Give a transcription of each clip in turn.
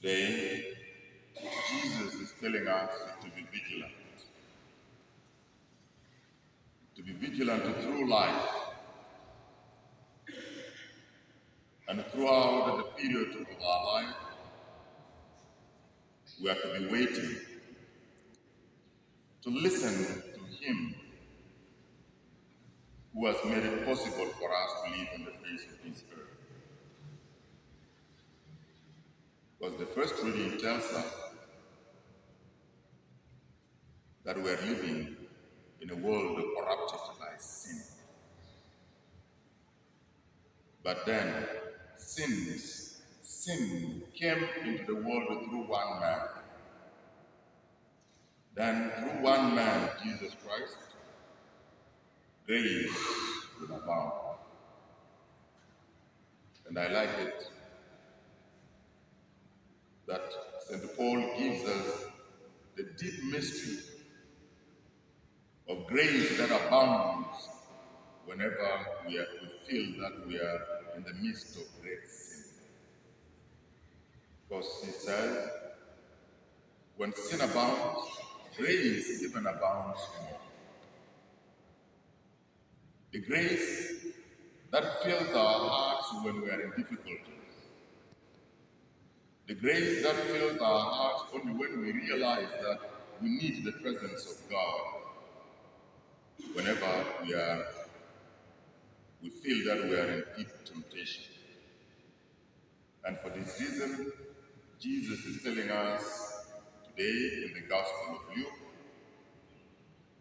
Today, Jesus is telling us to be vigilant through life and throughout the period of our life. We are to be waiting to listen to Him who has made it possible for us to live on the face of this earth. Because the first reading tells us that we are living in a world corrupted by sin. But then sin came into the world through one man. Then through one man, Jesus Christ, grace will abound. And I like it that St. Paul gives us the deep mystery of grace that abounds whenever we feel that we are in the midst of great sin. Because he says, when sin abounds, grace even abounds more. The grace that fills our hearts when we are in difficulties. The grace that fills our hearts only when we realize that we need the presence of God. Whenever we feel that we are in deep temptation. And for this reason, Jesus is telling us today in the Gospel of Luke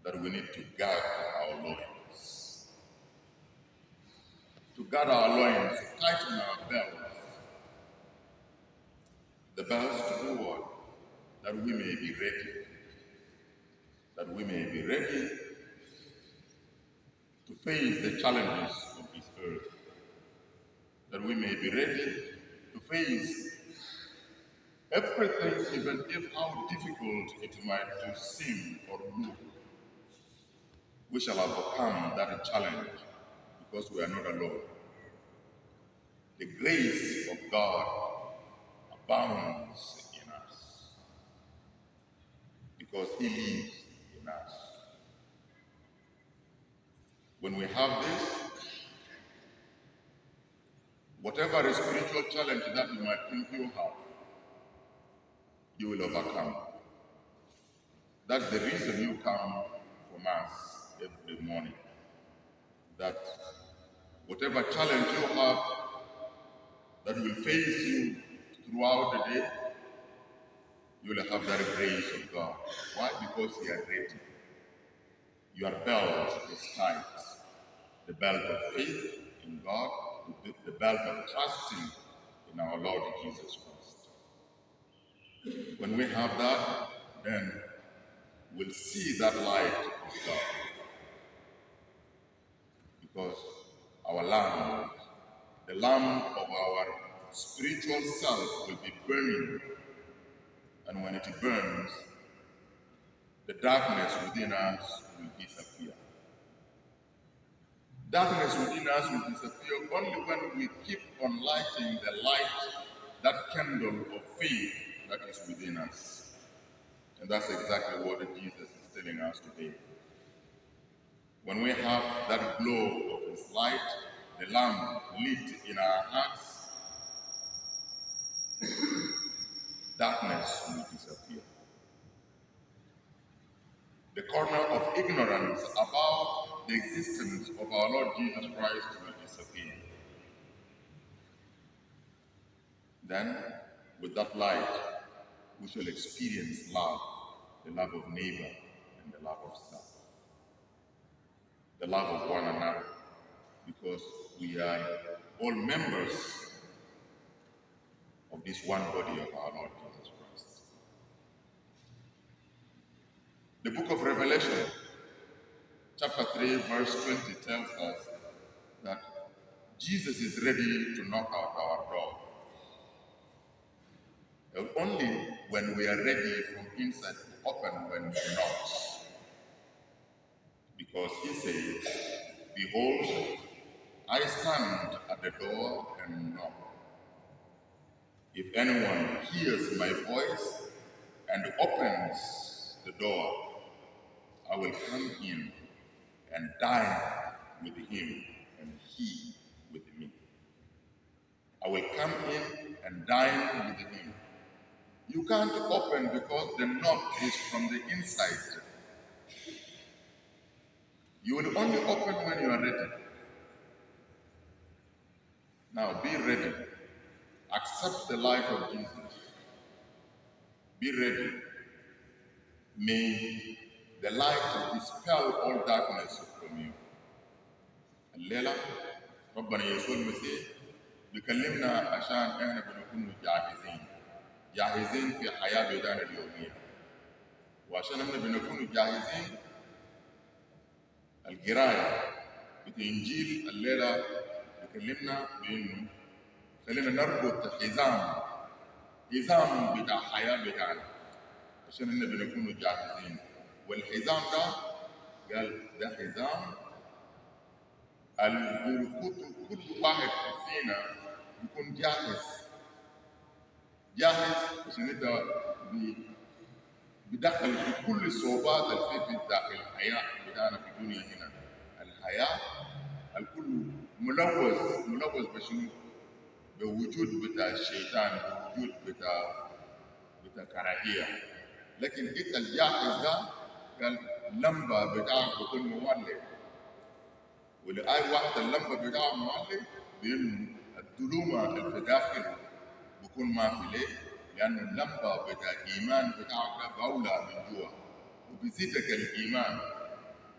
that we need to guard our loins. To guard our loins, to tighten our belts. The belts to do what? That we may be ready. That we may be ready to face the challenges of this earth. That we may be ready to face everything, even if how difficult it might seem or look. We shall overcome that challenge because we are not alone. The grace of God abounds in us because He lives in us. When we have this, whatever spiritual challenge that you might think you have, you will overcome. That's the reason you come for Mass every morning. That whatever challenge you have that will face you throughout the day, you will have that grace of God. Why? Because you are ready. Your belt is tight. The belt of faith in God, the belt of trusting in our Lord Jesus Christ. When we have that, then we'll see that light of God. Because our lamp, the lamp of our spiritual self will be burning. And when it burns, the darkness within us will disappear. Darkness within us will disappear only when we keep on lighting the light, that candle of faith that is within us. And that's exactly what Jesus is telling us today. When we have that glow of His light, the lamp lit in our hearts, darkness will disappear. The corner of ignorance about the existence of our Lord Jesus Christ will disappear. Then, with that light, we shall experience love, the love of neighbor and the love of self. The love of one another, because we are all members of this one body of our Lord Jesus Christ. The book of Revelation, chapter 3, verse 20 tells us that Jesus is ready to knock out our door. Only when we are ready from inside to open when He knocks. Because He says, "Behold, I stand at the door and knock. If anyone hears my voice and opens the door, I will come in and dine with him and he with me. I will come in and dine with him. You can't open because the knock is from the inside. You will only open when you are ready. Now be ready. Accept the light of Jesus. Be ready. May the light dispel all darkness from you. الليلة ربنا يسوع المسيح بيكلمنا عشان احنا بنكون جاهزين في حياة بدانا اليومية. وعشان احنا بنكون جاهزين القراية بإنجيل الليلة بيكلمنا بإنه خلينا نربط حزام بتاع حياة بتاعنا عشان احنا بنكون جاهزين. والحزام قال ده حزام كل واحد فينا يكون جاهز عشان انت بدخل في كل الصعوبات اللي في داخل الحياه بتاعنا في الدنيا هنا. الحياه الكل ملوث بشنو؟ بوجود بتاع الشيطان، بوجود بتاع كراهيه. لكن انت الجاهز ده قال اللمبه بتاعك بيكون مولع، ولأي واحد اللمبه بتاعه مولع بانه الظلومه اللي في داخله بيكون ما في ليه؟ لأن اللمبة بتاع الإيمان بتاعك ده بولع من جوا وبيزيدك الإيمان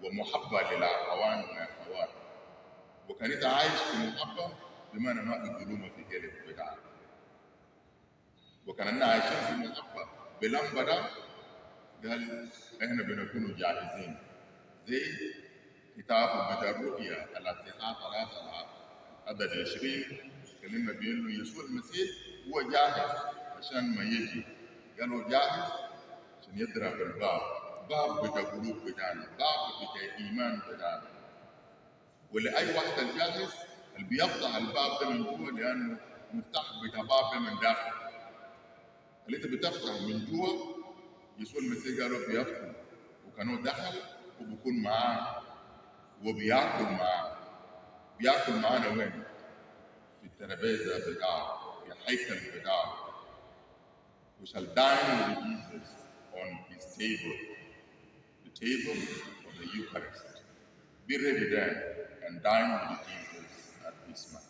ومحبة للأخوان والأخوات. وكان أنت عايش في محبة بمعنى ما في ظلومة في قلبك بتاعك. وكان احنا عايشين في محبة بلمبة ده قال احنا بنكون جاهزين. زي كتاب بتاع الرؤيا الأصحاح 3 عدد 20 كلمة بأنه يسوع المسيح هو جاهز عشان ما يجي. قالوا جاهز عشان يضرب الباب، باب بتاع قلوب بتاعنا، باب بتاع إيمان بتاعنا. ولأي واحد الجاهز اللي بيفتح الباب ده من جوا، لأنه مفتاح بتاع باب ده من داخل. اللي أنت بتفتح من جوا يسوع المسيح قالوا بيدخل، وكانوا دخل وبكون معاه وبياكل معاه. بياكل معانا وين؟ في الترابيزه بتاعه، في الهيكل بتاعه. We shall dine with Jesus on his table, the table of the Eucharist. Be ready then and dine with Jesus at this moment.